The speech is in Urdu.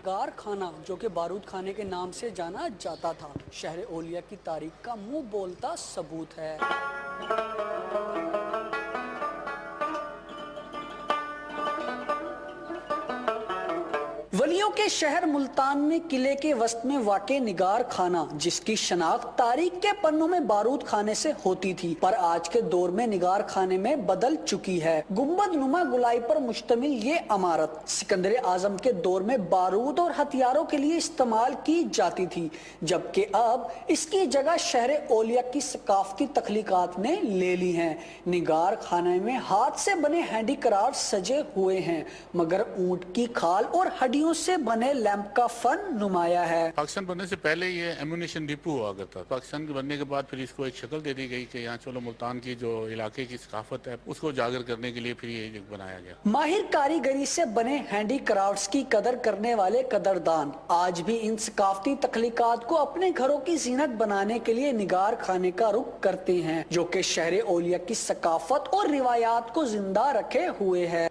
نگار خانہ جو کہ بارود خانے کے نام سے جانا جاتا تھا شہر اولیا کی تاریخ کا منہ بولتا ثبوت ہے۔ ولیوں کے شہر ملتان میں قلعے کے وسط میں واقع نگار خانہ جس کی شناخت تاریخ کے پنوں میں بارود خانے سے ہوتی تھی پر آج کے دور میں نگار خانے میں بدل چکی ہے۔ گنبد نما گلائی پر مشتمل یہ عمارت سکندر اعظم کے دور میں بارود اور ہتھیاروں کے لیے استعمال کی جاتی تھی جبکہ اب اس کی جگہ شہر اولیا کی ثقافتی تخلیقات نے لے لی ہیں۔ نگار خانے میں ہاتھ سے بنے ہینڈی کرافٹ سجے ہوئے ہیں مگر اونٹ کی کھال اور ہڈیوں سے بنے لیمپ کا فن نمایاں ہے۔ پاکستان بننے سے پہلے یہ ایمونیشن ڈپو ہوا کرتا تھا۔ پاکستان کے بننے کے بعد پھر اس کو ایک شکل دے دی گئی کہ یہاں چلو ملتان کی جو علاقے کی ثقافت ہے اس کو اجاگر کرنے کے لیے پھر یہ بنایا گیا۔ ماہر کاریگری سے بنے ہینڈی کرافٹس کی قدر کرنے والے قدردان آج بھی ان ثقافتی تخلیقات کو اپنے گھروں کی زینت بنانے کے لیے نگار خانے کا رخ کرتے ہیں جو کہ شہر اولیا کی ثقافت اور روایات کو زندہ رکھے ہوئے ہے۔